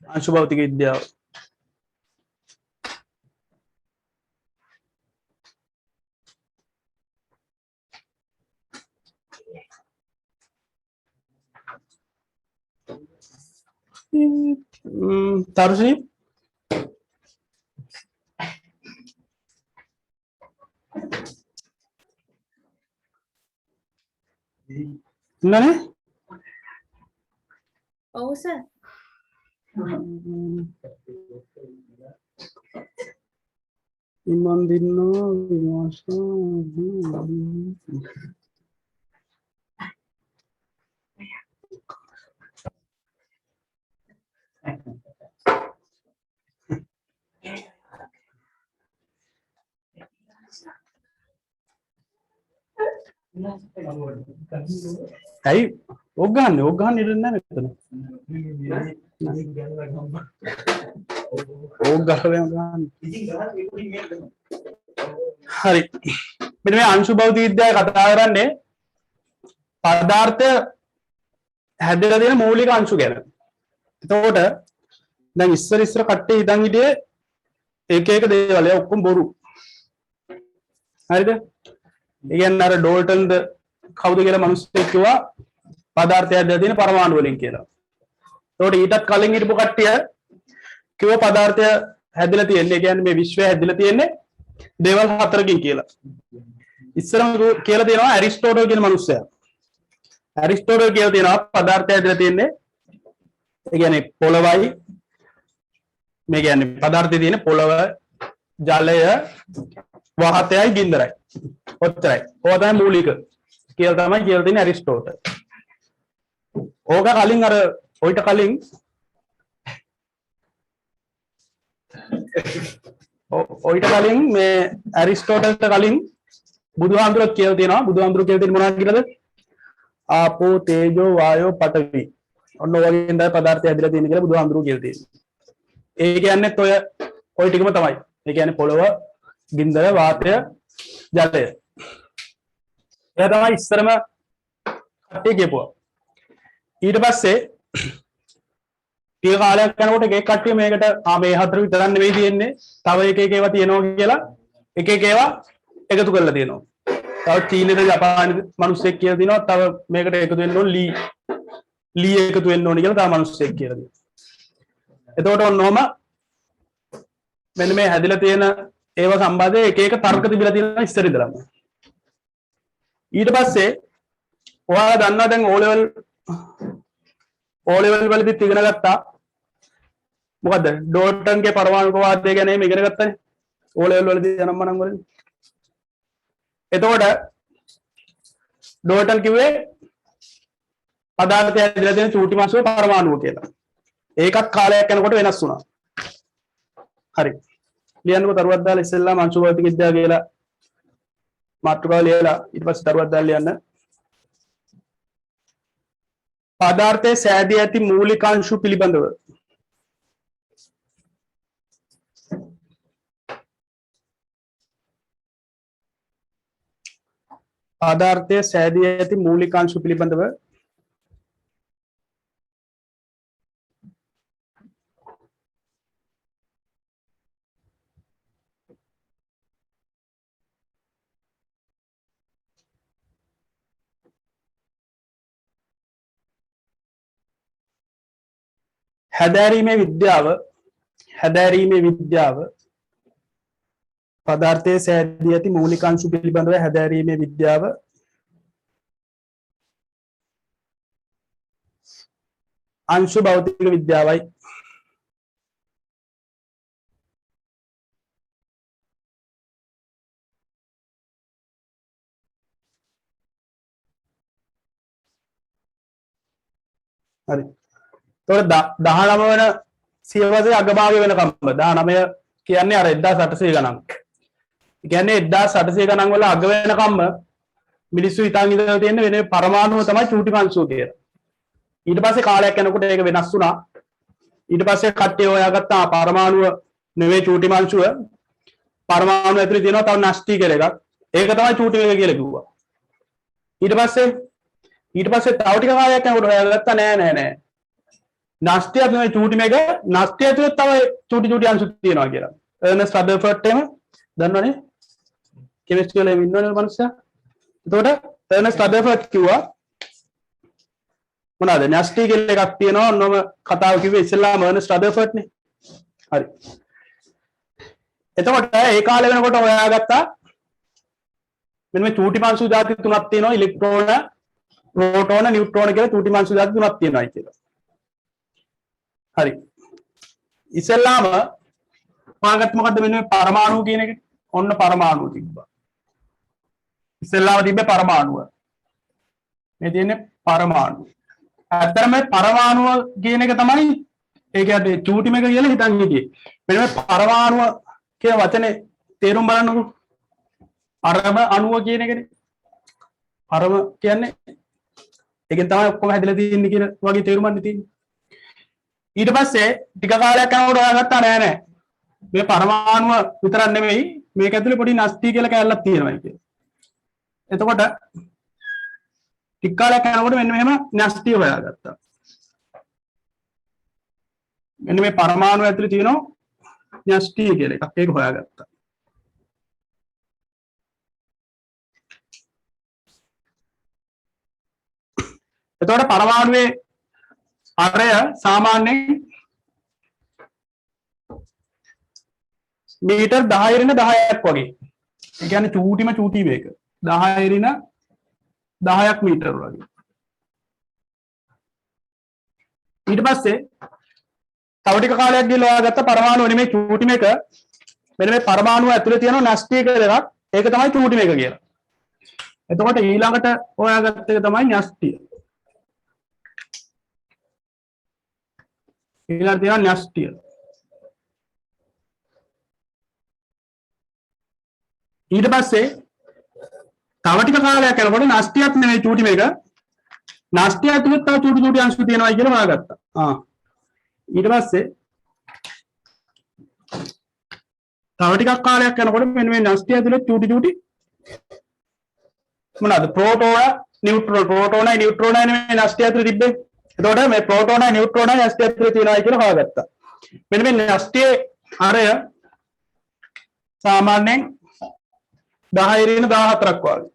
अंशु भौतिक विद्या तारुश्री नहीं Oh sir. इमान दिनों विमर्शों कई ओगान इरन्ना मेतन ओगान हरी මෙන්න මේ අංශු භෞතික විද්‍යාවේ කතා කරන්නේ පදාර්ථ හැදලා තියෙන මූලික අංශු ගැන. එතකොට දැන් ඉස්සර කට්ටිය හිතන් හිටියේ එක එක දේවල් ඒ ඔක්කොම බොරු. හරිද? ඒ කියන්නේ අර ඩෝල්ටන්ද කවුද කියලා මිනිස්සු කිව්වා පදාර්ථය හැදලා තියෙන පරමාණු වලින් කියලා. එතකොට ඊටත් කලින් හිටපු කට්ටිය කිව්වා පදාර්ථය හැදලා තියෙන්නේ ඒ කියන්නේ මේ විශ්වය හැදලා තියෙන්නේ දේවල් හතරකින් කියලා. ඉස්සරම කියලා තියෙනවා ඇරිස්ටෝටල් කියන මිනිස්සයා. ඇරිස්ටෝටල් කියලා තියෙනවා පදාර්ථය හැදලා තියෙන්නේ ඒ කියන්නේ පොළවයි මේ කියන්නේ පදාර්ථයේ තියෙන පොළව ජලය වාතයයි ගින්දරයි. ඔච්චරයි. ඕවා තමයි මූලික කියලා තමයි කියලා තියෙන්නේ ඇරිස්ටෝටල්. ඕක කලින් අර ඔයිට කලින් ඔයිට කලින් මේ ඇරිස්ටෝටල්ට කලින් බුදුහාමුදුරුවෝ කියලා තියෙනවා බුදුහාමුදුරුවෝ කියලා තියෙන්නේ මොනවද කියලාද? ආපෝ තේජෝ වායෝ පඨවි. ඔන්න ඔය වගේ ඉඳලා පදාර්ථය හැදලා තියෙන කියලා බුදුහාමුදුරුවෝ කියලා තියෙනවා. ඒ කියන්නේත් ඔය ටිකම තමයි. ඒ කියන්නේ පොළව, ගින්දර, වාතය, ජලය. එයා තමයි ඉස්සරම කට්ටිය කියපුවා. ඊට පස්සේ ටික කාලයක් යනකොට එක කට්ටිය මේකට මේ හතර විතරක් නෙවෙයි තියෙන්නේ. තව එක එක ඒවා තියෙනවා කියලා එක එක ඒවා එකතු කරලා තියෙනවා. තව චීනෙද ජපානෙද මිනිස්සෙක් කියලා දිනවා. තව මේකට එකතු වෙන්න ඕන ලී එකතු වෙන්න ඕන කියලා තව මිනිස්සෙක් කියලා දිනවා. එතකොට ඔන්නෝම මෙන්න මේ හැදිලා තියෙන ඒවා සම්බන්ධයෙන් එක එක තර්ක තිබිලා තියෙනවා ඉස්සර ඉඳලම. ඊට පස්සේ ඔයාලා දන්නවා දැන් O level වලදීත් ඉගෙන ගත්තා. මොකද්ද? ඩෝල්ටන්ගේ පරමාණු වාදය ගැන මේ ඉගෙන ගත්තානේ. O level වලදී යනම්ම නම් වලදී. එතකොට ඩෝල්ටන් කිව්වේ පදාර්ථය හැදලා තියෙන චූටි මාසුව පරමාණුව කියලා. ඒකත් කාලයක් යනකොට වෙනස් වුණා. හරි. ලියන්නකො තරුවක් දාලා ඉස්සෙල්ලාම අංශු භෞතික විද්‍යාව කියලා මාතෘකාව ලියලා ඊට පස්සේ තරුවක් දාලා ලියන්න. පදාර්ථයේ සෑදී ඇති මූලික අංශු පිළිබඳව පදාර්ථයේ සෑදී ඇති මූලික අංශු පිළිබඳව හැදෑරීමේ විද්‍යාව පදාර්ථයේ සෑදී ඇති මූලික අංශු පිළිබඳව හැදෑරීමේ විද්‍යාව අංශු භෞතික විද්‍යාවයි. හරි. එතකොට 19 වෙන සියවසේ අගභාගය වෙනකම් 19 කියන්නේ අර 1800 ගණන්. ඒ කියන්නේ 1800 ගණන් වල අග වෙනකම්ම මිනිස්සු හිතන් ඉඳලා තියෙන වෙන පරමාණුව තමයි චූටි අංශුව කියලා. ඊට පස්සේ කාලයක් යනකොට ඒක වෙනස් වුණා. ඊට පස්සේ කට්ටිය හොයාගත්තා පරමාණුව නෙවෙයි චූටි අංශුව. පරමාණු ඇතුලේ තියෙනවා තව නෂ්ටි කියලා එකක්. ඒක තමයි චූටි වේගය කියලා කිව්වා. ඊට පස්සේ ඊට පස්සේ තව ටික කාලයක් යනකොට හොයාගත්තා නෑ නාස්ටිය ඇතුලේ චූටි මේක නාස්ටිය ඇතුලේ තව චූටි අංශු තියෙනවා කියලා. අර්නස්ට් රදර්ෆර්ඩ් එහෙම දන්නවනේ කෙමිස්ට්‍රි වල ඉන්නවනේ මනුස්සයා. එතකොට අර්නස්ට් රදර්ෆර්ඩ් කිව්වා මොනවාද නාස්ටි කියලා එකක් තියෙනවා. ඔන්නම කතාව කිව්වේ ඉස්සෙල්ලාම අර්නස්ට් රදර්ෆර්ඩ් නේ. හරි. එතකොට ඒ කාලේ වෙනකොට හොයාගත්තා මෙන්න මේ චූටි අංශු ಜಾති තුනක් තියෙනවා. ඉලෙක්ට්‍රෝන, ප්‍රෝටෝන, නියුට්‍රෝන කියලා චූටි අංශු ಜಾති තුනක් තියෙනවායි කියලා. හරි. ඉස්සෙල්ලාම හොයාගත්ත මොකද්ද මෙන්න මේ පරමාණු කියන එක. ඔන්න පරමාණුව තිබ්බා. ඉස්සෙල්ලාම තිබ්බේ පරමාණුව. මේ තියෙන්නේ පරමාණු. ඇත්තටම මේ පරමාණුව කියන එක තමයි ඒ කියන්නේ චූටි මේක කියලා හිතන් හිටියේ. මෙන්න මේ පරමාණුව කියන වචනේ තේරුම් බලන්නකෝ. පරම අණුව කියන එකනේ. පරම කියන්නේ ඒකෙන් තමයි ඔක්කොම හැදලා තියෙන්නේ කියන වගේ තේරුමක් තියෙන්නේ. ඊට පස්සේ ටික කාලයක් යනකොට හොයාගත්තා නෑ මේ පරමාණුව විතරක් නෙමෙයි මේක ඇතුලේ පොඩි නස්ටි කියලා කැලලක් තියෙනවා කියලා. එතකොට ටික කාලයක් යනකොට මෙන්න මෙහෙම නස්ටි හොයාගත්තා. මෙන්න මේ පරමාණුව ඇතුලේ තියෙනවා නස්ටි කියලා එකක්. ඒක හොයාගත්තා. එතකොට පරමාණුවේ අරය සාමාන්‍යයෙන් මීටර් 10/10ක් වගේ. ඒ කියන්නේ චූටිම චූටි වේග. 10/10ක් මීටර වගේ. ඊට පස්සේ තව ටික කාලයක් ගිහලා හොයාගත්ත පරමාණු නෙමෙයි චූටි මේක. මෙන්න මේ පරමාණුව ඇතුලේ තියෙන නස්ටි කියලා එකක්. ඒක තමයි චූටි මේක කියලා. එතකොට ඊළඟට හොයාගත්ත එක තමයි නස්ටි. ඊළඟට තියෙනවා න්‍යෂ්ටිය. ඊට පස්සේ තව ටික කාලයක් යනකොට න්‍යෂ්ටියක් නෙමෙයි චූටි මේක. න්‍යෂ්ටිය ඇතුළේ තව චූටි අංශු තියෙනවා කියලා හොයාගත්තා. ඊට පස්සේ තව ටිකක් කාලයක් යනකොට මෙන්න මේ න්‍යෂ්ටිය ඇතුළේ චූටි මොනවාද ප්‍රෝටෝන, නියුට්‍රෝන. ප්‍රෝටෝනයි නියුට්‍රෝනයි නෙමෙයි න්‍යෂ්ටිය ඇතුළේ තිබ්බේ. එතකොට මේ ප්‍රෝටෝනයි නියුට්‍රෝනයි න්‍යෂ්ටි ඇතුලේ තියෙනවා කියලා හොයාගත්තා. මෙන්න මේ න්‍යෂ්ටියේ හරය සාමාන්‍යයෙන් 10/14ක් වගේ.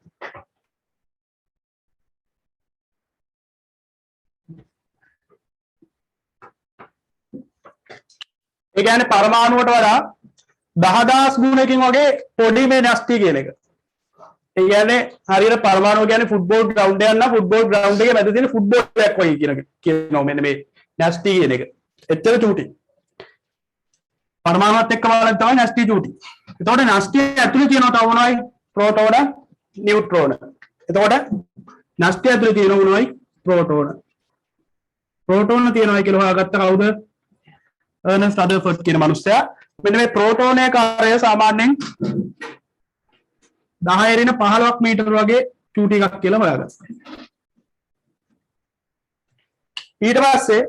ඒ කියන්නේ පරමාණුවට වඩා 10000 ගුණයකින් වගේ පොඩි මේ න්‍යෂ්ටි කියන එක. ඒ කියන්නේ හරියට පරමාණුව කියන්නේ ෆුට්බෝල් ග්‍රවුන්ඩ් එකක් නම් ෆුට්බෝල් ග්‍රවුන්ඩ් එකේ මැද තියෙන ෆුට්බෝල් එකක් වගේ කියනවා මෙන්න මේ නැස්ටි කියන එක. එච්චර චූටි. පරමාණුවත් එක්ක බලද්දී තමයි නැස්ටි චූටි. එතකොට නැස්ටි ඇතුලේ තියෙනවා තව මොනවයි? ප්‍රෝටෝන, නියුට්‍රෝන. එතකොට නැස්ටි ඇතුලේ තියෙන මොනවයි? ප්‍රෝටෝන. ප්‍රෝටෝන තියෙනවා කියලා හොයාගත්ත කවුද? අර්නස්ට් රදර්ෆර්ඩ් කියන මිනිස්සයා. මෙන්න මේ ප්‍රෝටෝනයේ කාර්යය සාමාන්‍යයෙන් 10/15ක් මීටර වගේ චූටි එකක් කියලා හොයාගත්තා. ඊට පස්සේ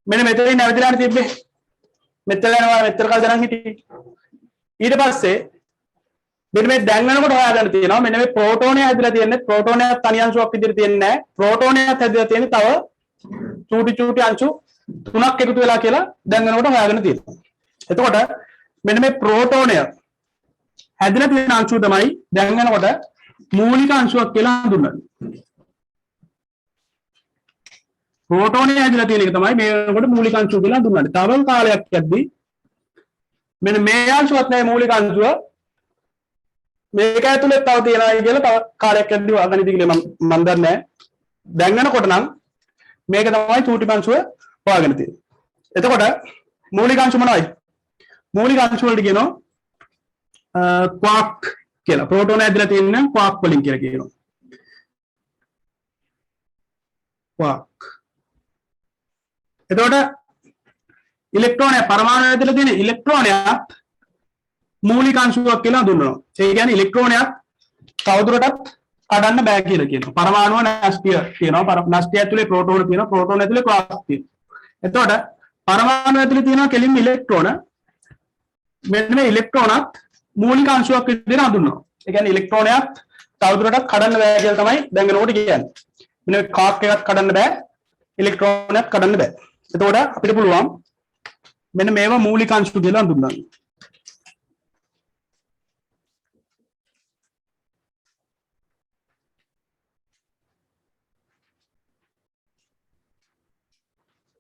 මෙන්න මෙතනින් නැවතිලානේ තිබ්බේ. මෙතන යනවා මෙතන කල් දරන් හිටියේ. ඊට පස්සේ මෙන්න මේ දැන් වෙනකොට හොයාගන්න තියෙනවා මෙන්න මේ ප්‍රෝටෝනය හැදලා තියෙන්නේ ප්‍රෝටෝනයක් තනි අංශුවක් විදිහට තියෙන්නේ නැහැ. ප්‍රෝටෝනයක් හැදලා තියෙන්නේ තව චූටි අංශු තුනක් එකතු වෙලා කියලා දැන් වෙනකොට හොයාගන්න තියෙනවා. එතකොට මෙන්න මේ ප්‍රෝටෝනය හැදලා තියෙන අංශුව තමයි දැන් යනකොට මූලික අංශුවක් කියලා හඳුන්වන්නේ. ප්‍රෝටෝනය හැදලා තියෙන එක තමයි මේ වෙනකොට මූලික අංශුව කියලා හඳුන්වන්නේ. තව කාලයක් යද්දී මෙන්න මේ අංශුවත් නැහැ මූලික අංශුව. මේක ඇතුලේ තව තියෙනවා කියලා තව කාලයක් යද්දී අගනිත කියලා මම දන්නේ නැහැ. දැන් යනකොට නම් මේක තමයි චූටි අංශුව හොයාගෙන තියෙන්නේ. එතකොට මූලික අංශු මොනවයි? මූලික අංශු වලට කියනවා quark කියලා. ප්‍රෝටෝන ඇදලා තියෙන quark වලින් කියලා කියනවා. quark. එතකොට ඉලෙක්ට්‍රෝනය පරමාණු ඇදලා තියෙන ඉලෙක්ට්‍රෝනයක් මූලික අංශුවක් කියලා හඳුන්වනවා. ඒ කියන්නේ ඉලෙක්ට්‍රෝනයක් තවදුරටත් කඩන්න බෑ කියලා කියනවා. පරමාණුව නැස්ටිය තියෙනවා. නැස්ටිය ඇතුලේ ප්‍රෝටෝන තියෙනවා. ප්‍රෝටෝන ඇතුලේ quark තියෙනවා. එතකොට පරමාණු ඇතුලේ තියෙනවා කෙලින්ම ඉලෙක්ට්‍රෝන. මෙන්න මේ ඉලෙක්ට්‍රෝනත් මූලික අංශුවක් විදිහට හඳුන්වනවා. ඒ කියන්නේ ඉලෙක්ට්‍රෝනයක් තවදුරටත් කඩන්න බෑ කියලා තමයි දැන් වෙනකොට කියන්නේ. මෙන්න කාක් එකක් කඩන්න බෑ, ඉලෙක්ට්‍රෝන එකක් කඩන්න බෑ. එතකොට අපිට පුළුවන් මෙන්න මේවා මූලික අංශු කියලා හඳුන්වන්න.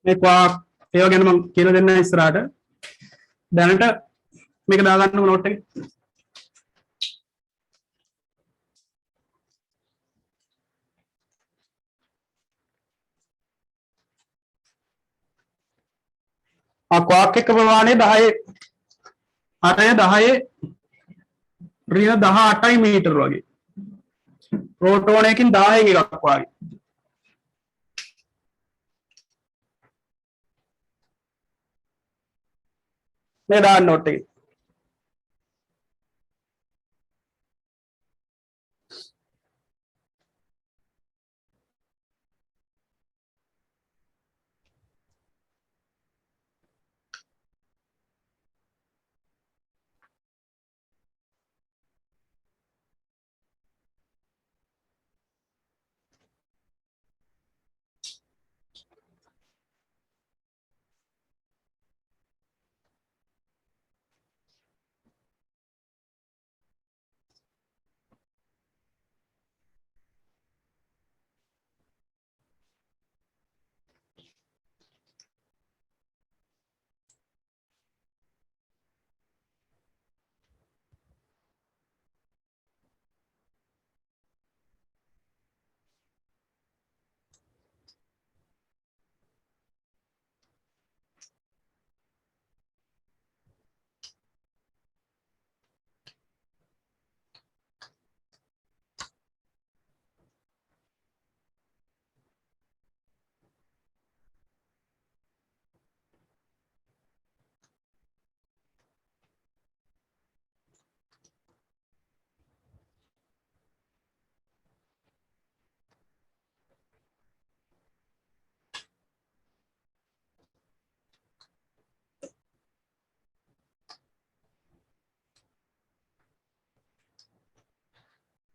මේ ක්වාක් ඒවා ගැන මම කියලා දෙන්න ඉස්සරහට. දැනට මේක දාගන්නකො නෝට් එකේ. ක්වාක් එක ප්‍රමාණය 10 8 10 ඍණ 18යි මීටර වගේ. ප්‍රෝටෝන එකකින් 10න් එකක් වගේ. මේ දාන්න නෝට් එකේ.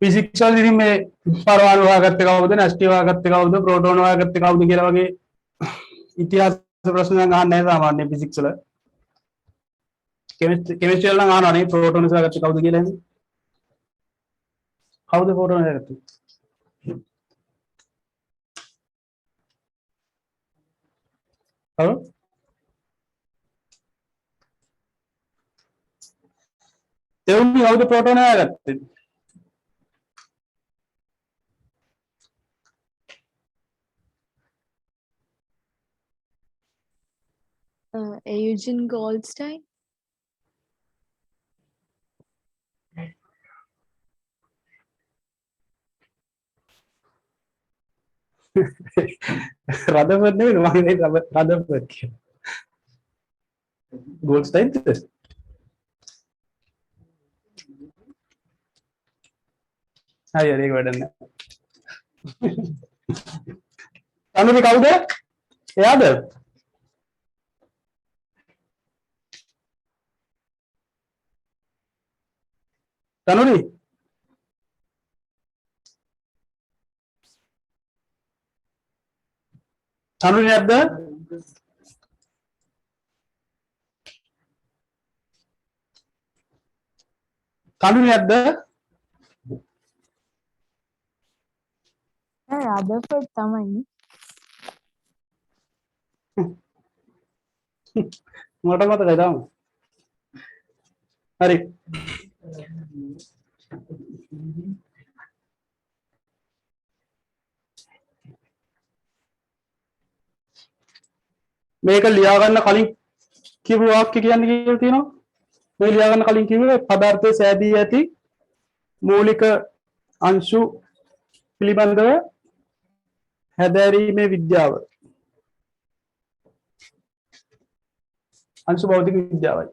ෆිසික්ස් වල ඉතින් මේ පරමාණු හොයාගත්තේ කවුද, නැස්ටි හොයාගත්තේ කවුද, ප්‍රෝටෝන හොයාගත්තේ කවුද කියලා වගේ ඉතිහාස ප්‍රශ්න නම් අහන්නේ නැහැ සාමාන්‍ය ෆිසික්ස් වල. කෙමිස්ට්‍රි වල නම් අහනවා නේ ප්‍රෝටෝන හොයාගත්තේ කවුද කියලා එහෙනම්. කවුද ප්‍රෝටෝන හොයාගත්තේ? කවුද? තෙවුනි කවුද ප්‍රෝටෝන හොයාගත්තේ? Eugene Goldstein. රදර්ෆර්ඩ් නෙවෙයි මම හිතුවේ රදර්ෆර්ඩ් කියලා. ගෝල්ඩ්ස්ටයින්ද? හරි හරි ඒක වැඩක් නෑ. තනුරි කවුද? එයාද? තනුරි තනුරි නැද්ද? තනුරි නැද්ද? Rutherford තමයි. මට මතකයි තාම. හරි. මේක ලියා ගන්න කලින් කියපු වාක්‍ය කියන්නේ කියලා තියෙනවා. මේ ලියා ගන්න කලින් කිව්වේ පදාර්ථයේ සෑදී ඇති මූලික අංශු පිළිබඳව හැදෑරීමේ විද්‍යාව. අංශු භෞතික විද්‍යාවයි.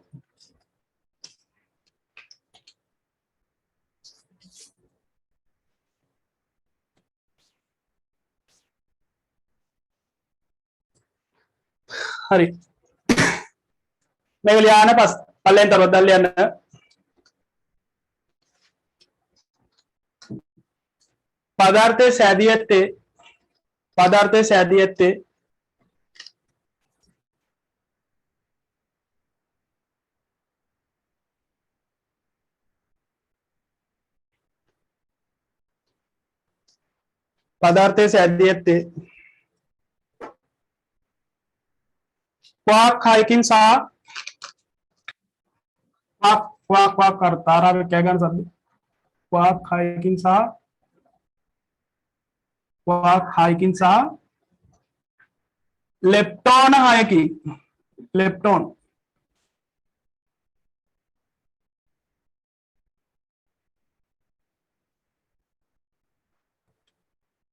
හරි. මේක ලියාන පල්ලෙන් තරොත් දැන් ලියන්න. පදාර්ථයේ සෑදී ඇත්තේ පදාර්ථයේ සෑදී ඇත්තේ පදාර්ථයේ සෑදී ඇත්තේ क्वाक हाइकिंग सा क्वाक क्वाक क्वाक कर तारा में क्या करना सब क्वाक हाइकिंग सा lepton hiking lepton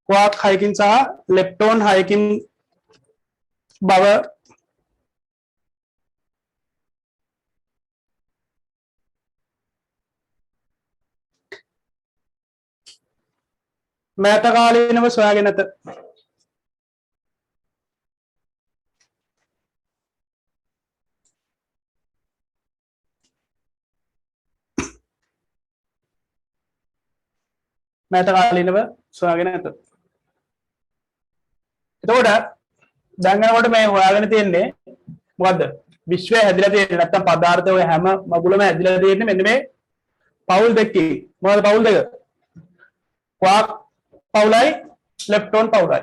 quack hiking सा लेप्टॉन हाइकिंग बाबा මෑතකාලීනව සොයාගෙන ඇත. මෑතකාලීනව සොයාගෙන ඇත. එතකොට දැන් යනකොට මේ හොයාගෙන තියෙන්නේ මොකද්ද? විශ්වය හැදිලා තියෙන්නේ නැත්තම් පදාර්ථ ඔය හැම මගුලම හැදිලා තියෙන්නේ මෙන්න මේ පවුල් දෙකකින්. මොනවද පවුල් දෙක? क्वाक पौलाई लेप्टॉन पौलाई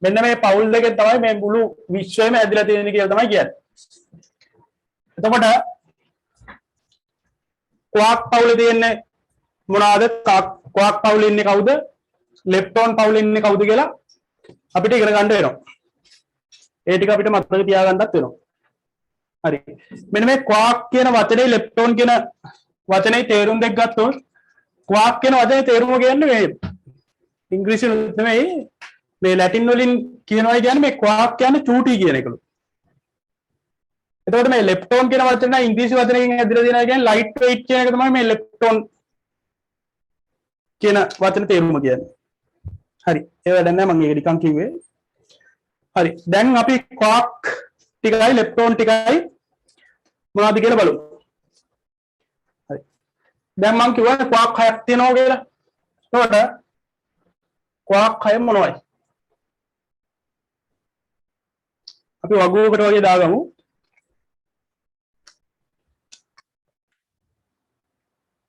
මෙන්න මේ පවුල් දෙකෙන් තමයි මේ මුළු විශ්වයම ඇදලා තියෙන්නේ කියලා තමයි කියන්නේ. එතකොට ක්වාක් පවුලේ තියෙන්නේ මොනවාද? ක්වාක් පවුලේ ඉන්නේ කවුද? ලෙප්ටෝන් පවුලේ ඉන්නේ කවුද කියලා අපිට ඉගෙන ගන්න වෙනවා. ඒ ටික අපිට මතක තියාගන්නත් වෙනවා. හරි. මෙන්න මේ ක්වාක් කියන වචනේ ලෙප්ටෝන් කියන වචනේ තේරුම් දෙක ගත්තොත් ක්වාක් කියන වචනේ තේරුම කියන්නේ මේ ඉංග්‍රීසියෙන් නෙමෙයි මේ ලැටින් වලින් කියනවා කියන්නේ මේ ක්වාක් කියන්නේ චූටි කියන එකලු. එතකොට මේ ලෙප්ටෝන් කියන වචනේ ඉංග්‍රීසි වචනයකින් ඇදලා දෙනවා කියන්නේ ලයිට් වෙයිට් කියන එක තමයි මේ ලෙප්ටෝන් කියන වචනේ තේරුම කියන්නේ. හරි. ඒ වැඩක් නැහැ මම ඒක නිකන් කිව්වේ. හරි. දැන් අපි ක්වාක් ටිකයි ලෙප්ටෝන් ටිකයි මොනවද කියලා බලමු. හරි. දැන් මම කිව්වා ක්වාක් හයක් තියෙනවා කියලා. එතකොට ක්වාක් හය මොනවයි? අපි වගුවකට වගේ දාගමු.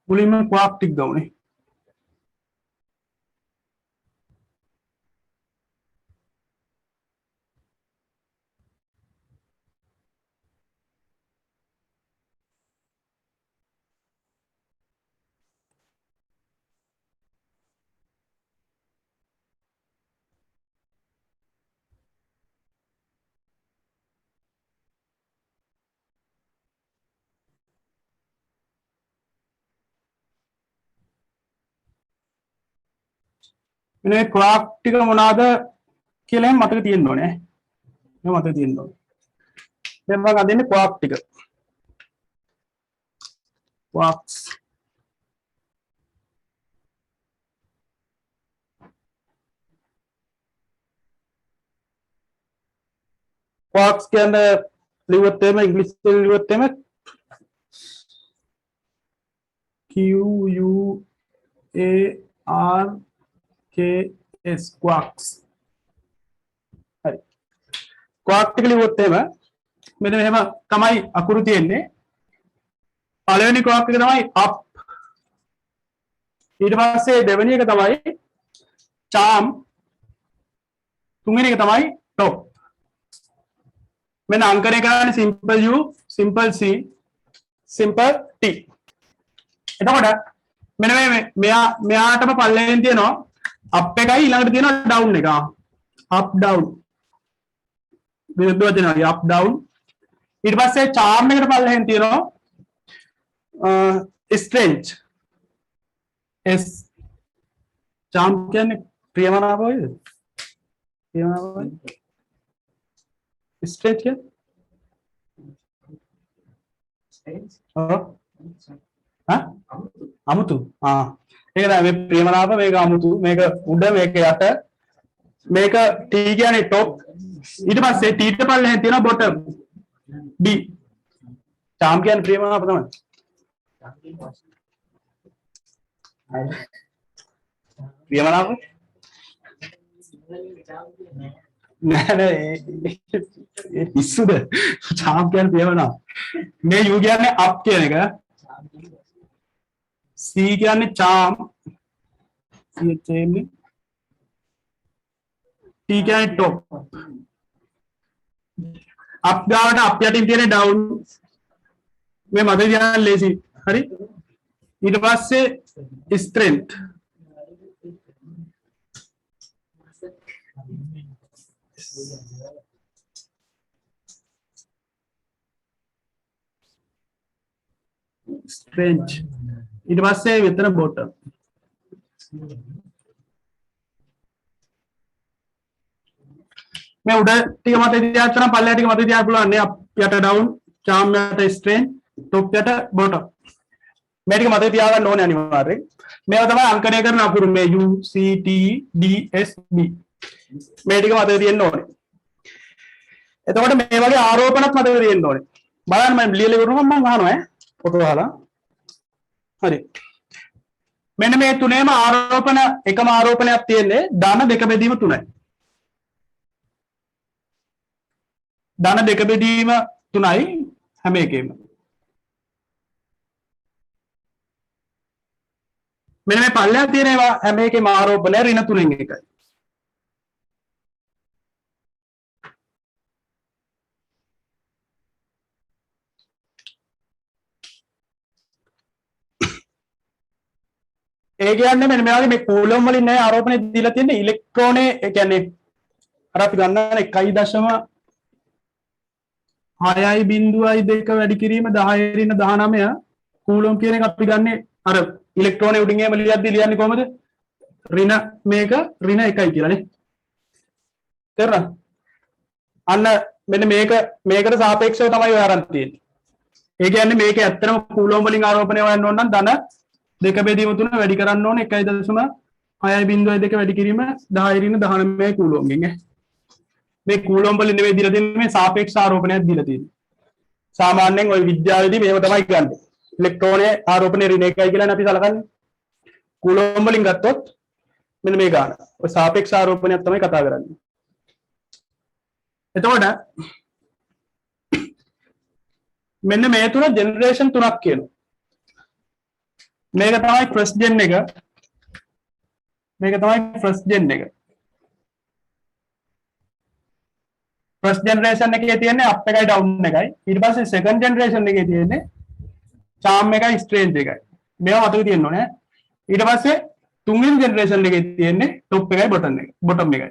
මුලින්ම ක්වාක් ටික ගමුනේ. මේ ක්වාක් ටික මොනවාද කියලා මතක තියෙන්න ඕනේ. මේ මතක තියෙන්න ඕනේ. දැන් මම අදින්නේ ක්වාක් ටික. ක්වාක්ස් ක්වාක්ස් කියන්නේ ලිව්වොත් එimhe ඉංග්‍රීසියෙන් ලිව්වොත් එimhe Q U A R KS quarks. හරි. quark ටික ලිව්වොත් එහෙම මෙන්න මෙහෙම තමයි අකුරු තියෙන්නේ. පළවෙනි quark එක තමයි up. ඊට පස්සේ දෙවෙනි එක තමයි charm. තුන්වෙනි එක තමයි top. මෙන්න අංකණය කරන්නේ simple U, simple C, simple T. එතකොට මෙන්න මේ මෙයාටම පල්ලෙන් තියෙනවා up එකයි ඊළඟට තියෙනවා down එක. up down. විරුද්ධව තියෙනවා up down. ඊට පස්සේ charm එකට පල්ලෙන් තියෙනවා strength. S charm කියන්නේ ප්‍රියමනාප වේද? ප්‍රියමනාප. strength කියන්නේ අමුතු. ඒක තමයි මේ ප්‍රියමනාප මේක අමුතු මේක උඩ මේක යට මේක T කියන්නේ top ඊට පස්සේ T ට පල්ලෙන් තියෙනවා bottom B. charm කියන්නේ ප්‍රියමනාප තමයි. ප්‍රියමනාප නෑ නෑ ඒ පිස්සුද චාම් කියන්නේ පියවනවා මේ යූ කියන්නේ අප් කියන එක C කියන්නේ charm C කියන්නේ T කියන්නේ top up ගාවට up යටින් තියෙන down මේ මතක තියාගන්න ලේසි හරි ඊට පස්සේ strength strength ඊට පස්සේ මෙතන bottom मैं उधर ठीक है मत दिया तरह पल्ले ठीक मत दिया बोला ने යට डाउन चाम යට स्ट्रेन टॉप යට बॉटम मैं ठीक मत दिया नो ने अनिवार्य मैं තමයි අංකණය කරන අකුරු මේ U C T D S B මේ ටික මතක තියෙන්න ඕනේ එතකොට මේ වගේ ආරෝපණත් මතක තියෙන්න ඕනේ බලන්න මම ලියලා ඉවරනම මම අහනවා ෆොටෝ අහලා හරි මෙන්න මේ තුනේම ආරෝපණ එකම ආරෝපණයක් තියෙන්නේ ධන දෙක බෙදීම තුනයි ධන දෙක බෙදීම තුනයි හැම එකෙම මෙන්න මේ පල්ලෙහා තියෙන ඒවා හැම එකේම ආරෝපණය ඍණ තුනෙන් එකයි ඒ කියන්නේ මෙන්න මේ වගේ මේ කූලම් වලින් නෑ ආරෝපණය දීලා තියෙන්නේ ඉලෙක්ට්‍රෝනේ ඒ කියන්නේ අර අපි ගන්නවා 1.6.2 වැඩි කිරීම 10 ඍණ 19 කූලම් කියන එක අපි ගන්නේ අර ඉලෙක්ට්‍රෝනේ උඩින් එහෙම ලියන්නේ කොහමද ඍණ මේක ඍණ 1යි කියලා නේ තේරුණා අන්න මෙන්න මේකට සාපේක්ෂව තමයි ඔය අරන් තියෙන්නේ ඒ කියන්නේ මේක ඇත්තටම කූලම් වලින් ආරෝපණය වෙන්න ඕන නම් ධන දෙක බෙදීම තුන වැඩි කරන්න ඕනේ 1.6.2 වැඩි කිරීම 10 ඍණ 19 කූලම්ගෙන් මේ කූලම් වලින් නෙවෙයි දීලා තියෙන්නේ මේ සාපේක්ෂ ආරෝපණයක් දීලා තියෙන්නේ සාමාන්‍යයෙන් ওই විද්‍යාවේදී මේව තමයි ගන්නේ ඉලෙක්ට්‍රෝනේ ආරෝපණය ඍණ 1යි කියලා අපි සලකන්නේ කූලම් වලින් ගත්තොත් මෙන්න මේ ගාන ඔය සාපේක්ෂ ආරෝපණයක් තමයි කතා කරන්නේ එතකොට මෙන්න මේ තුන ජෙනරේෂන් තුනක් කියනවා මේක තමයි ෆස්ට් ජෙන් එක මේක තමයි ෆස්ට් ජෙන් එක ෆස්ට් ජෙනරේෂන් එකේ තියෙන්නේ අප් එකයි ඩවුන් එකයි ඊට පස්සේ සෙකන්ඩ් ජෙනරේෂන් එකේ තියෙන්නේ charm එකයි strength එකයි මේවා මතක තියෙන්න ඕනේ ඊට පස්සේ තුන්වෙනි ජෙනරේෂන් එකේ තියෙන්නේ top එකයි bottom එකයි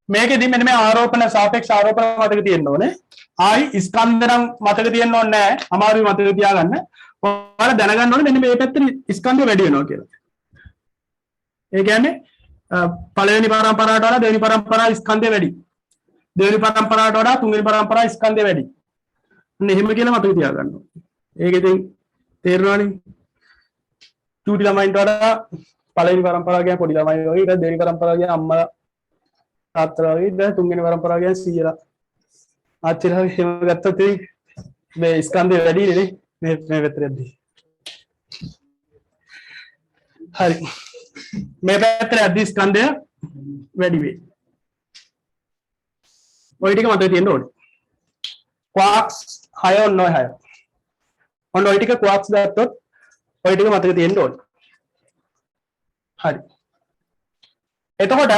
මේකෙදි මෙන්න මේ ආරෝපණ සාපේක්ෂ ආරෝපණ මතක තියෙන්න ඕනේ ආයි ස්කන්ධ නම් මතක තියෙන්න ඕනේ නැහැ අමාරුයි මතක තියාගන්න ඔයාලා දැනගන්න ඕනේ මෙන්න මේ පැත්තේ ස්කන්ධය වැඩි වෙනවා කියලා ඒ කියන්නේ පළවෙනි පරම්පරාවට වඩා දෙවෙනි පරම්පරාව ස්කන්ධය වැඩි දෙවෙනි පරම්පරාවට වඩා තුන්වෙනි පරම්පරාව ස්කන්ධය වැඩි අන්න එහෙම කියලා මතක තියාගන්න ඕනේ ඒක ඉතින් තේරෙනවනේ චූටි ළමයින්ට වඩා පළවෙනි පරම්පරාව කියන්නේ පොඩි ළමයි වගේ ඊට දෙවෙනි පරම්පරාව කියන්නේ අම්මලා තාත්තලා වගේ ඊට තුන්වෙනි පරම්පරාව කියන්නේ සීයලා ආච්චිලා එහෙම ගත්තොත් මේ ස්කන්ධය වැඩි නේ මේ පැත්තට යද්දී හරි මේ පැත්තට යද්දී ස්කන්ධය වැඩි වෙයි ඔය ටික මතක තියෙන්න ඕනේ quarks 6 ඔන්න ඔය 6 ඔන්න ඔය ටික quarks ගත්තොත් ඔය ටික මතක තියෙන්න ඕනේ හරි එතකොට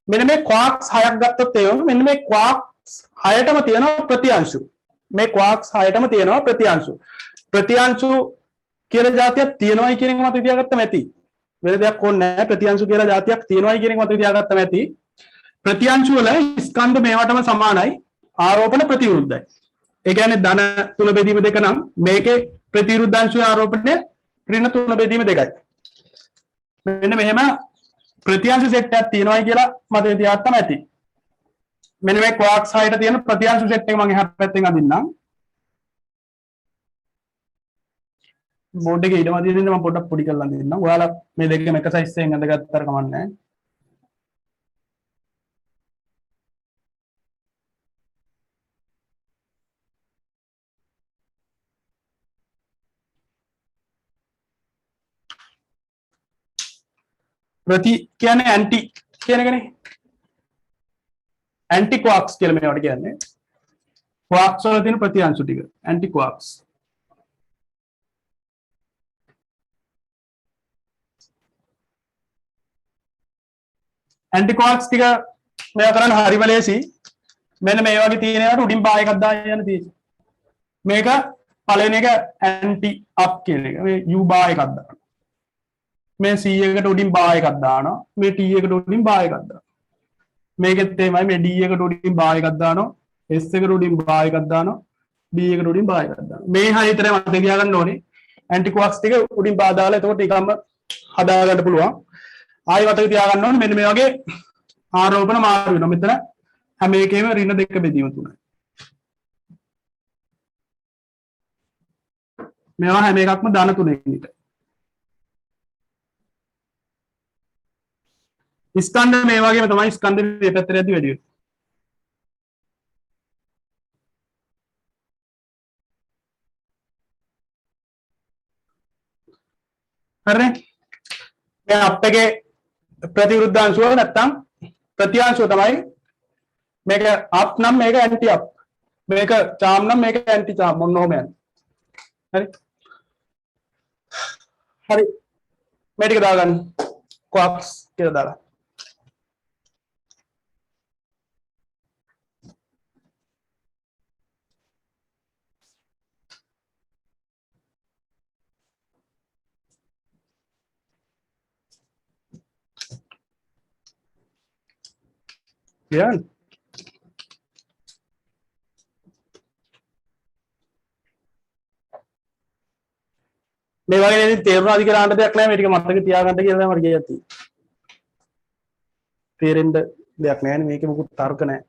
මෙන්න මේ quarks 6ක් ගත්තොත් ඒ වගේ මෙන්න මේ quarks 6ටම තියෙනවා ප්‍රතිඅංශු මේ quarks 6ටම තියෙනවා ප්‍රතිඅංශු කියලා જાතියක් තියෙනවායි කියන එක මතක තියාගත්තම ඇති වෙන දෙයක් ඕනේ නැහැ ප්‍රතිඅංශු කියලා જાතියක් තියෙනවායි කියන එක මතක තියාගත්තම ඇති ප්‍රතිඅංශු වල ස්කන්ධ මේවටම සමානයි ආරෝපණ ප්‍රතිවිරුද්ධයි ඒ කියන්නේ ධන තුන බෙදීම දෙක නම් මේකේ ප්‍රතිවිරුද්ධාංශයේ ආරෝපණය ඍණ තුන බෙදීම දෙකයි මෙන්න මෙහෙම ප්‍රතිඅංශ සෙට් එකක් තියෙනවායි කියලා මතක තියාගත්තම ඇති මෙන්න මේ quarks 6ට තියෙන ප්‍රතිඅංශ සෙට් එක මම එහා පැත්තෙන් අදින්නම් බෝඩ් එකේ ඊටම අදින්න මම පොඩ්ඩක් පොඩි කරලා අදින්නම් ඔයාලා මේ දෙකම එක සයිස් එකෙන් අදගත්තර කමක් නැහැ ප්‍රති කියන්නේ ඇන්ටි කියන එකනේ. ඇන්ටි ක්වාක්ස් කියලා මේවට කියන්නේ. ක්වාක්ස් වල තියෙන ප්‍රතිඅංශු ටික ඇන්ටි ක්වාක්ස්. ඇන්ටි ක්වාක්ස් ටික මේවා කරන්න හරිම ලේසි. මෙන්න මේ වගේ තියෙන ඒවාට උඩින් බා එකක් දාන්න යන තියෙන්නේ. මේක පළවෙනි එක ඇන්ටි අප් කියන එක. මේ U බා එකක් දානවා. මේ C එකට උඩින් බා එකක් දානවා. මේ T එකට උඩින් බා එකක් දානවා. මේකෙත් එහෙමයි මේ D එකට උඩින් බා එකක් දානවා. S එකට උඩින් බා එකක් දානවා. B එකට උඩින් බා එකක් දානවා. මේ හරිය විතරයි මතක තියාගන්න ඕනේ. ඇන්ටි ක්වාක්ස් ටික උඩින් බා දාලා එතකොට නිකම්ම හදා ගන්න පුළුවන්. ආයෙ මතක තියාගන්න ඕනේ මෙන්න මේ වගේ ආරෝපණ මාරු වෙනවා. මෙතන හැම එකේම ඍණ දෙක බෙදීම තුනයි. මේවා හැම එකක්ම ධන තුනෙන් ඉත. ස්කන්ධ මේ වගේම තමයි ස්කන්ධ මේ පැත්තට යද්දි වැඩි වෙන්නේ. හරිනේ. දැන් අප් එකේ ප්‍රතිවිරුද්ධ අංශුව නැත්තම් ප්‍රතිඅංශුව තමයි මේක අප් නම් මේක ඇන්ටි අප්. මේක චාම් නම් මේක ඇන්ටි චාම් මොන ඔහොම යන්නේ. හරි. හරි. මේ ටික දාගන්න. ක්වාක්ස් කියලා දාලා. Yeah. මේ වගේ නේද තේරුණාද කියලා අහන්න දෙයක් නැහැ මේ ටික මතක තියාගන්න කියලා තමයි මට කියන්න තියෙන්නේ. තේරෙන්න දෙයක් නැහැ නේ මේකේ මොකුත් තර්ක නැහැ.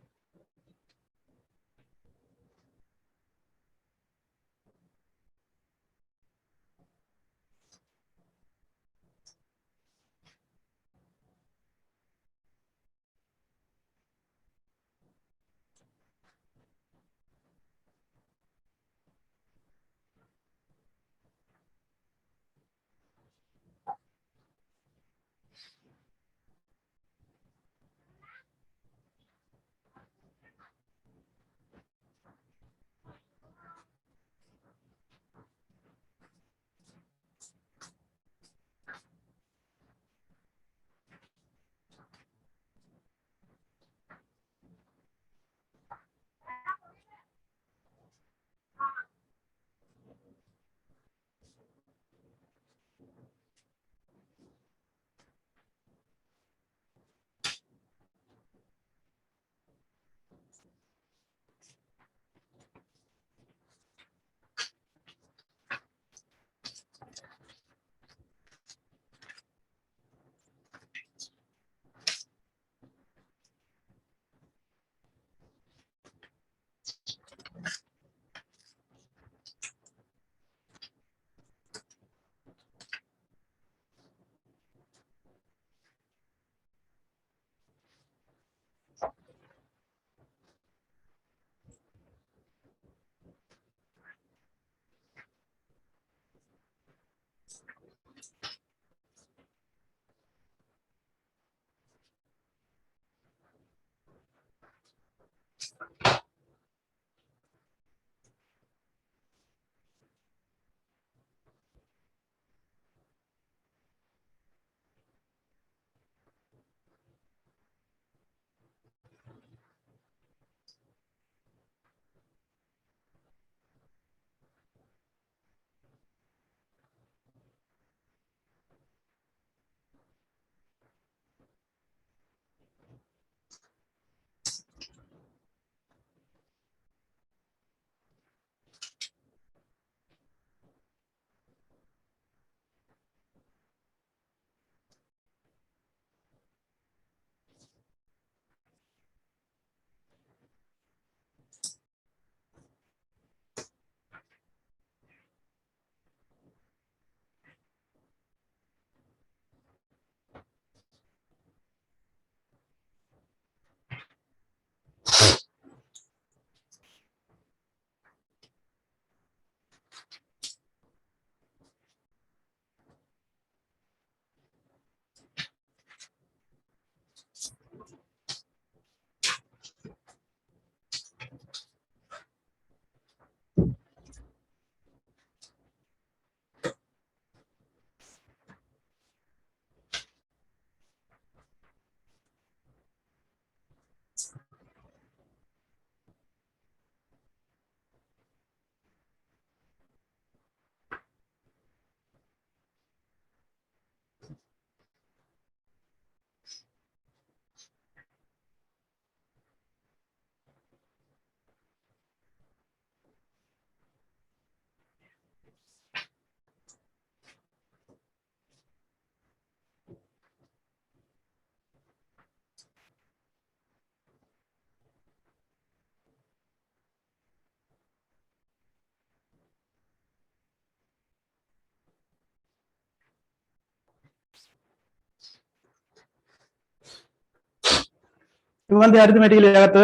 ඉවන්ද අරිතමැටික් ලියාගත්තද?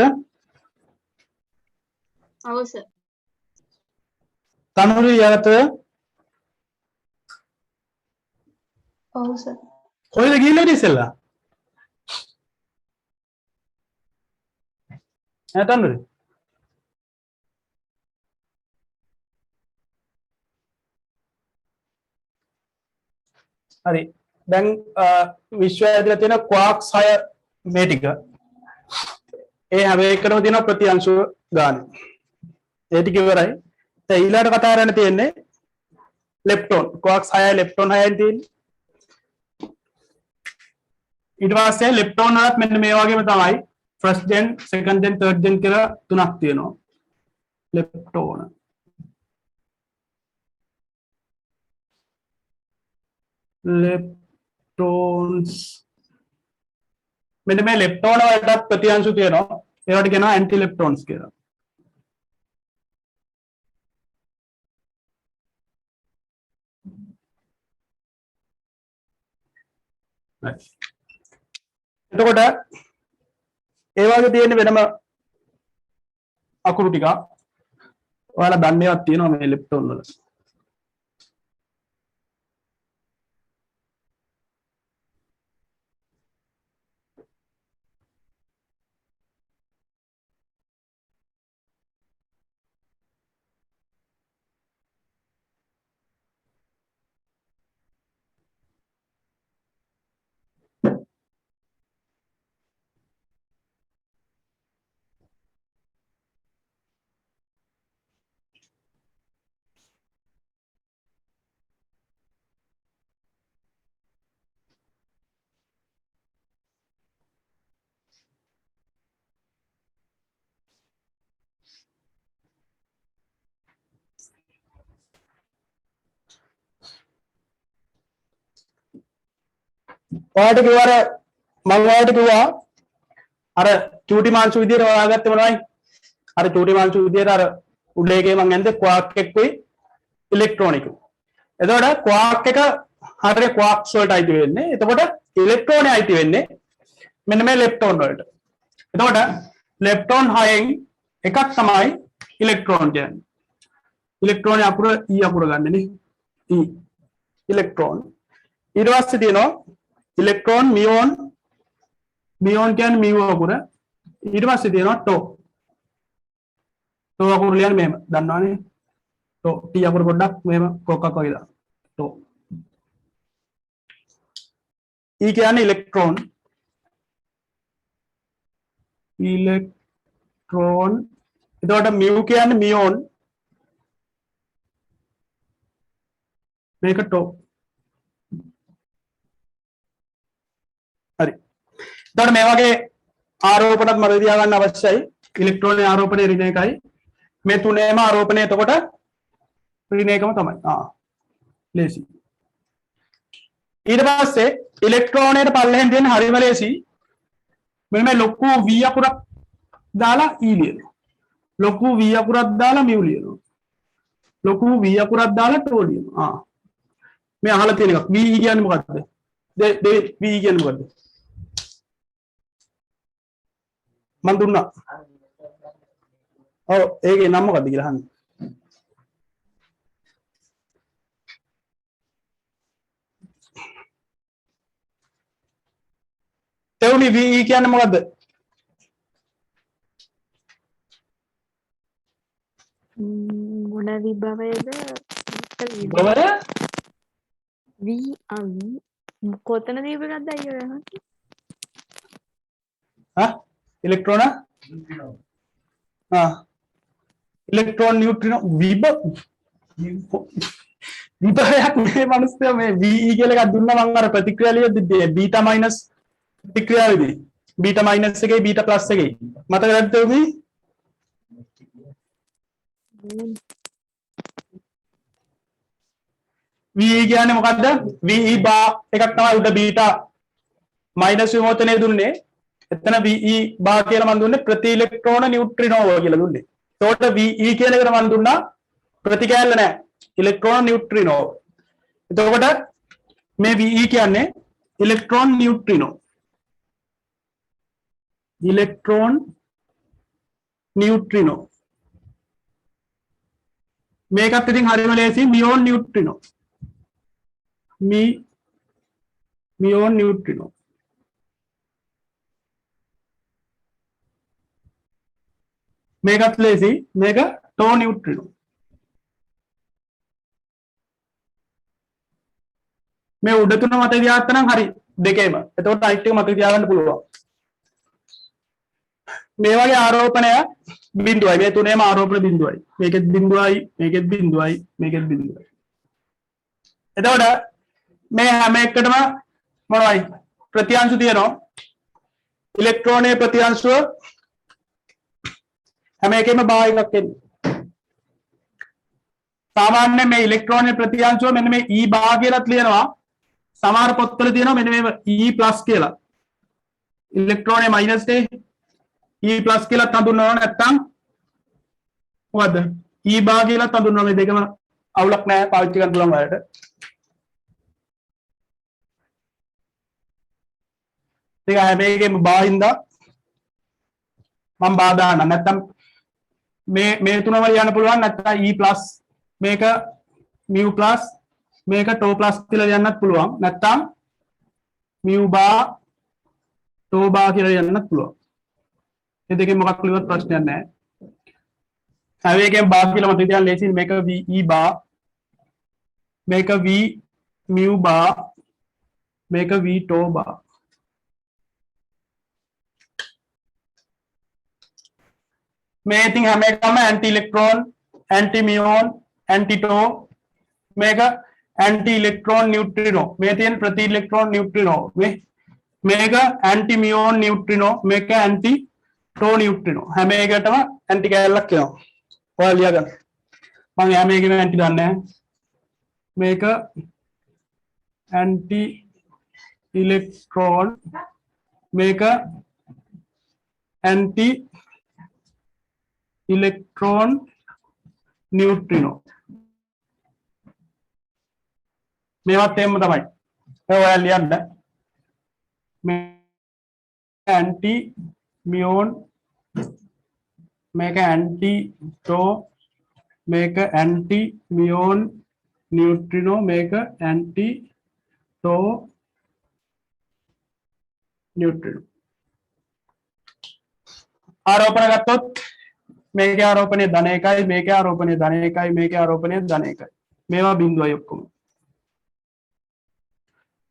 ඔව් සර්. තනුරි ලියාගත්තද? ඔව් සර්. කොහෙද ගිහිල්ලා ඉතින් ඉස්සෙල්ලා? තනුරි. හරි. දැන් විශ්වය ඇතුළේ තියෙන quarks 6 මේ ටික ඒ හැම එකකටම තියෙන ප්‍රතිඅංශු ගාන. ඒ ටික ඉවරයි. දැන් ඊළඟට කතා කරන්න තියෙන්නේ ලෙප්ටෝන්. quarks 6යි ලෙප්ටෝන් 6යි තියෙන්නේ. ඊට පස්සේ ලෙප්ටෝන් වලත් මෙන්න මේ වගේම තමයි first gen, second gen, third gen කියලා තුනක් තියෙනවා. ලෙප්ටෝන. leptons මෙන්න මේ lepton වලට ප්‍රතිඅංශු තියෙනවා ඒවට කියනවා anti leptons කියලා. එතකොට ඒ වගේ තියෙන වෙනම අකුරු ටික ඔයාලා දන්නේවත් තියෙනවා මේ lepton වල. ඔයාලට කිව්වා මම ඔයාලට කිව්වා අර චූටි මාංශු විදියට හොයාගත්තේ මොනවයි? අර චූටි මාංශු විදියට අර උඩේකේ මං යන්නේ quark එක්කුයි ඉලෙක්ට්‍රෝන එකයි. එතකොට quark එක හරියට quarks වලට අයිති වෙන්නේ. එතකොට ඉලෙක්ට්‍රෝනේ අයිති වෙන්නේ මෙන්න මේ lepton වලට. එතකොට lepton 6න් එකක් තමයි ඉලෙක්ට්‍රෝන කියන්නේ. ඉලෙක්ට්‍රෝනේ අකුර E අකුර ගන්නනේ. E ඉලෙක්ට්‍රෝන. ඊට පස්සේ තියෙනවා ඉලෙක්ට්‍රෝන මියෝන් කියන්නේ මියෝ අකුර. ඊට පස්සේ තියෙනවා ටෝ. ටෝ අකුර ලියන්නේ මෙහෙම. දන්නවනේ. ටෝ T අකුර පොඩ්ඩක් මෙහෙම කොක්කක් වගේ දාන්න. ටෝ. E කියන්නේ ඉලෙක්ට්‍රෝන. ඉලෙක්ට්‍රෝන. එතකොට මියු කියන්නේ මියෝන්. මේක ටෝ. හරි. එතකොට මේ වගේ ආරෝපණත් මතක තියාගන්න අවශ්‍යයි. ඉලෙක්ට්‍රෝන ආරෝපණය ඍණ එකයි. මේ තුනේම ආරෝපණය එතකොට ඍණ එකම තමයි. ලේසි. ඊට පස්සේ ඉලෙක්ට්‍රෝනයේ පල්ලෙහෙන් තියෙන හරිම ලේසි. මෙන්න මේ ලොකු V අකුරක් දාලා E ලියනවා. ලොකු V අකුරක් දාලා mu ලියනවා. ලොකු V අකුරක් දාලා ටෝ ලියනවා. මේ අහලා තියෙන එකක්. V කියන්නේ මොකද්ද? V කියන්නේ මොකද්ද? මන් දුන්නා. ඔව් ඒකේ නම මොකද්ද කියලා අහන්න. තෙවුනි VE කියන්නේ මොකද්ද? මොන විභවයද? විභවය? V කොතන දීපගත්ද අයියෝ? ඉලෙක්ට්‍රෝන ඉලෙක්ට්‍රෝන නියුට්‍රිනෝ විභවයක් මේ මිනිස්සු මේ VE කියලා එකක් දුන්නා මම අර ප්‍රතික්‍රියා ලියද්දි බීටා මයිනස් ප්‍රතික්‍රියාවේදී බීටා මයිනස් එකේ බීටා ප්ලස් එකේ මතකද උමි VE කියන්නේ මොකද්ද VE බා එකක් තමයි උඩ බීටා මයිනස් විමෝචනය දුන්නේ එතන VE බා කියලා මම දුන්නේ ප්‍රති ඉලෙක්ට්‍රෝන නියුට්‍රිනෝ කියලා දුන්නේ. ඒකට VE කියන එකට මම දුන්නා ප්‍රතිකෑල්ල නැහැ. ඉලෙක්ට්‍රෝන නියුට්‍රිනෝ. එතකොට මේ VE කියන්නේ ඉලෙක්ට්‍රෝන නියුට්‍රිනෝ. इलेक्ट्रॉन न्यूट्रिनो මේකත් ඉතින් හරිම ලේසි මියෝන් නියුට්‍රිනෝ මියෝන් නියුට්‍රිනෝ මේකත් ලේසි මේක ටෝ නියුට්‍රිනෝ මේ උඩ තුන මත තියාගත්තා නම් හරි දෙකේම එතකොට අයිට් එක මත තියාගන්න පුළුවන් මේ වගේ ආරෝපණය බිඳුවයි මේ තුනේම ආරෝපණ බිඳුවයි මේකෙත් බිඳුවයි මේකෙත් බිඳුවයි මේකෙත් බිඳුවයි එතකොට මේ හැම එකටම මොනවයි ප්‍රතිඅංශු තියෙනවා ඉලෙක්ට්‍රෝනයේ ප්‍රතිඅංශුව හැම එකෙම භාගයක් එන්නේ सामान्य में इलेक्ट्रॉन प्रतिअंशो मैंने में ई भाग लिया समान पत्तल दिया मैंने में ई प्लस के इलेक्ट्रॉन माइनस टे ई प्लस के ई भाग अवलक्षण है पाविच्य ठीक है बाहिंद मम बाधा मे तुना ई प्लस मेक म्यू प्लस मेक टो प्लस म्यू बा टो बा देखिए प्रश्न है बाकी लेसी मेक वी ई बा मेक वी म्यू बा मेक वी टो बा मैं थिंक हमें कम anti electron anti muon anti tau मेगा एंटी इलेक्ट्रॉन न्यूट्रिनो मेथियन प्रति इलेक्ट्रॉन न्यूट्रिनो मेगा एंटी म्यून न्यूट्रिनो मेगा एंटी टो न्यूट्रिनो हमें एकटमा एंटी का लक्ष्य और लिया कर हम यहां में एक एंटी डालना है मेगा एंटी इलेक्ट्रॉन मेगा एंटी इलेक्ट्रॉन न्यूट्रिनो मेवा तेम दमाई वो लिया एंटी म्यून मेक एंटी टो मेक एंटी म्यून न्यूट्रिनो मेक एंटी टो न्यूट्रिनो आरोपण करतो मेके आरोपणे धनेकाय मेके आरोपणे धनेकाय मेके आरोपणे धनेकाय मेवा बिंदु अयक्कुम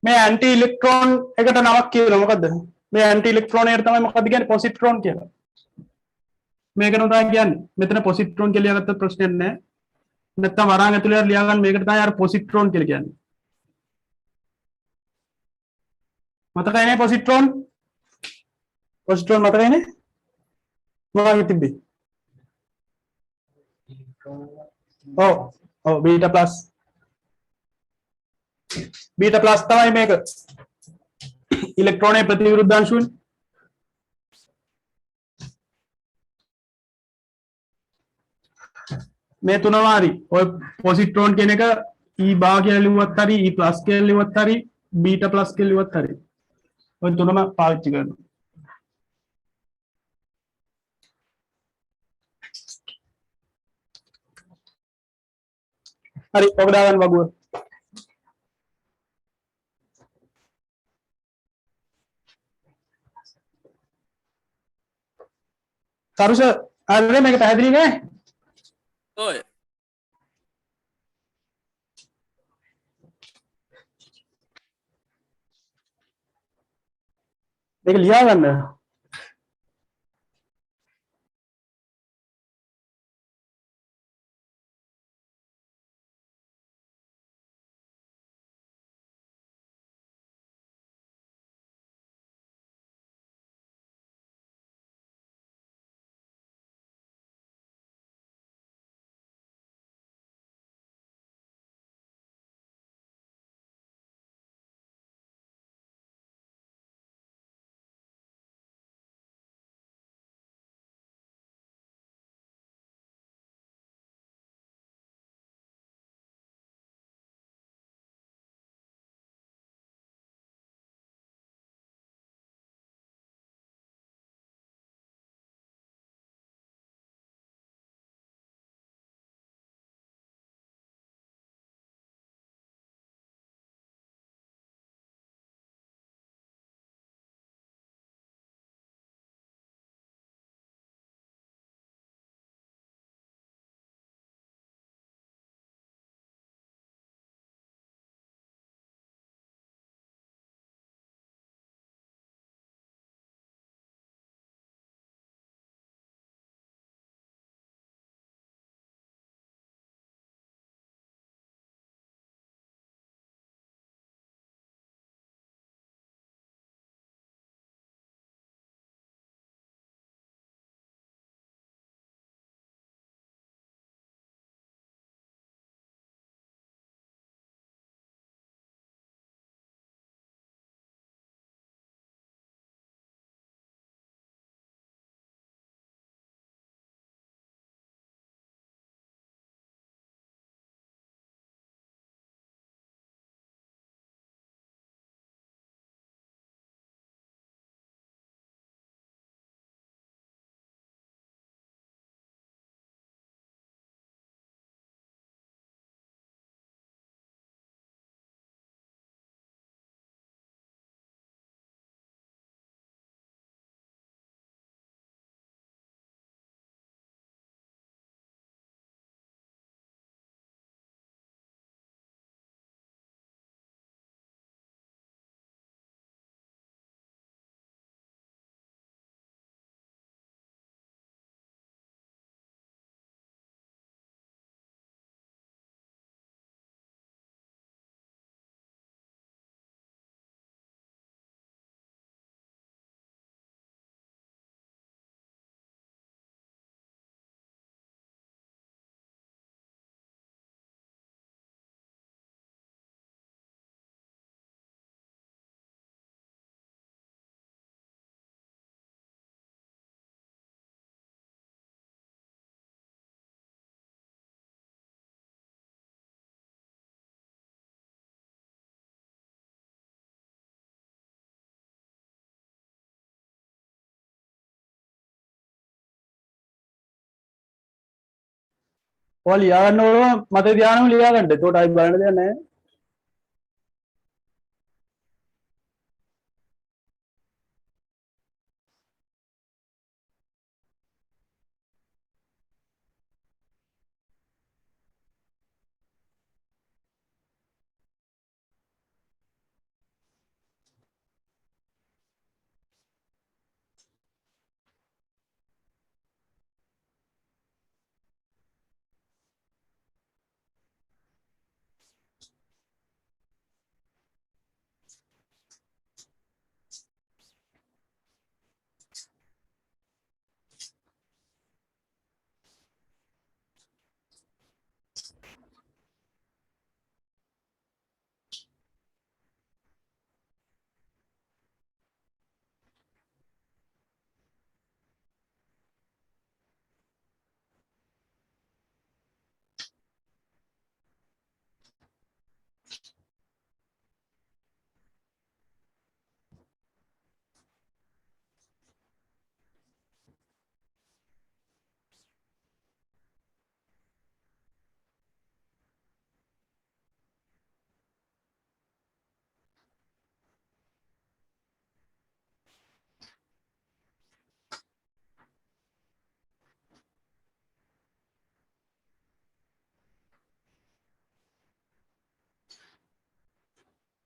मैं एंटी इलेक्ट्रॉन එකට නමක් කියනවා මොකද්ද මේ एंटी इलेक्ट्रॉन එකට තමයි මොකද්ද කියන්නේ පොසිට්‍රෝන් කියලා මේකට තමයි කියන්නේ මෙතන පොසිට්‍රෝන් කියලා ලියාගත්ත ප්‍රශ්නයක් නැහැ නැත්තම් වරාන් ඇතුලේ ලියා ගන්න මේකට තමයි අර පොසිට්‍රෝන් කියලා කියන්නේ මතකයිනේ පොසිට්‍රෝන් මතකයිනේ මොනවද තිබ්බේ बीटा प्लस तमाई मेक इलेक्ट्रॉन प्रतिविरुद्धांशुन मैं तुनवारी और पॉजिट्रॉन केने का ई भाग के लिवत्तारी ई प्लस के लिवत्तारी बीटा प्लस के लिवत्तारी और तुनमा पाविච්චි කරනවා හරි ඔබ දාගන්න වගුව තරුෂ අරනේ මේක පැහැදිලි නෑ ඔය මේක ලියා ගන්න ඔයාලා ලියා ගන්න ඕන මතක තියාගන්න ලියා ගන්න. එතකොට ආයි බලන්න දෙයක් නැහැ.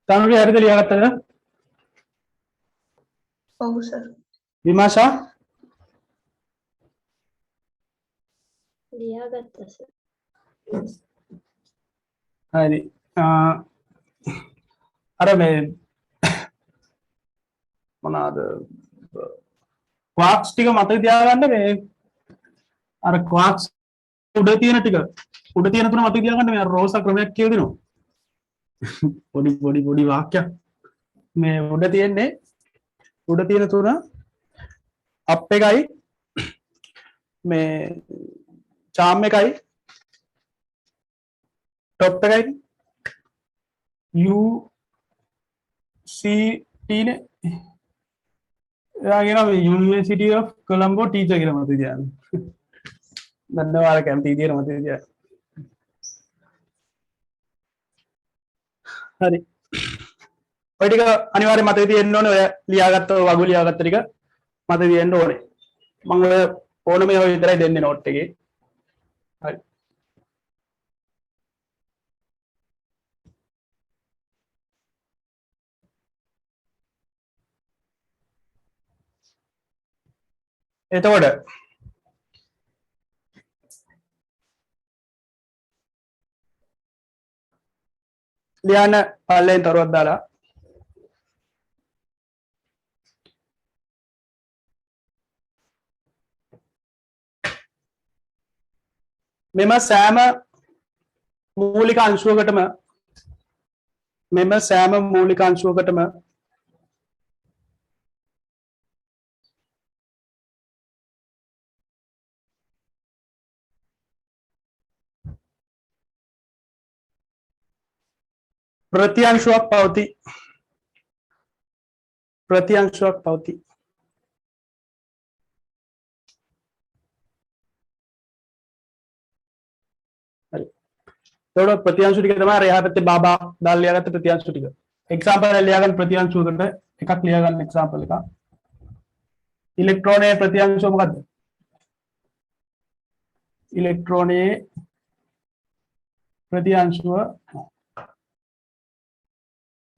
තනුරි හරිද ලියාගත්තද? ඔව් සර්. විමාෂා ලියාගත්තා සර්. හරි. අර මේ මොනවාද ක්වාක්ස් ටික මතක තියාගන්න. මේ අර ක්වාක්ස් උඩ තියෙන ටික උඩ තියෙන තුන මතක තියාගන්න. මේ රෝසා ක්‍රමයක් කියලා දෙනවා. පොඩි වාක්‍යයක් මේ උඩ තියෙන තුන අප් එකයි මේ චාම් එකයි ටොප් එකයි UCT නේ එයා කියනවා University of Colombo teacher කියලා මතක තියාගන්න. දන්නවා අර කැමති විදියට මතක තියාගන්න. හරි. ඔය ටික අනිවාර්යයෙන් මතක තියෙන්න ඕනේ. ඔය ලියාගත්ත වගු ලියාගත්ත ටික මතක තියෙන්න ඕනේ. මම ඔය ඕනම ඒවා විතරයි දෙන්නේ නෝට් එකේ. හරි. එතකොට ලියන්න පල්ලෙන් තරුවක් දාලා මෙම සෑම මූලික අංශුවකටම ප්‍රතිඅංශුවක් පවතී. හරි. එතකොට ප්‍රතිඅංශු ටික තමයි අර එහා පැත්තේ බාබා දාලා ලියාගත්ත ප්‍රතිඅංශු ටික. එක්සැම්පල් එක ලියාගන්න ප්‍රතිඅංශුවකට එකක් ලියාගන්න එක්සැම්පල් එක. ඉලෙක්ට්‍රෝනයේ ප්‍රතිඅංශුව මොකද්ද? ඉලෙක්ට්‍රෝනයේ ප්‍රතිඅංශුව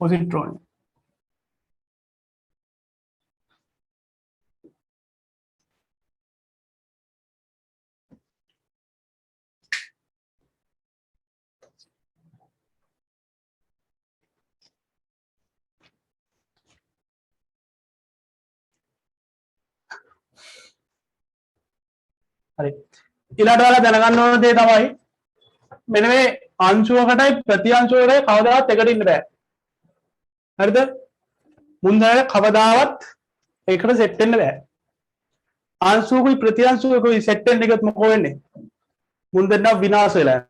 positron. හරි. ඊළඟට ඔයාලා දැනගන්න ඕන දේ තමයි මෙන්න මේ අංශුවකටයි ප්‍රතිඅංශුවකටයි කවදාවත් එකට ඉන්න බෑ. හරිද? මුන්දර කවදාවත් ඒකට සෙට් වෙන්න බෑ. අංශුවකුයි ප්‍රතිඅංශුවකුයි සෙට් වෙන්න එකත් මොකෝ වෙන්නේ? මුන්දර විනාශ වෙලා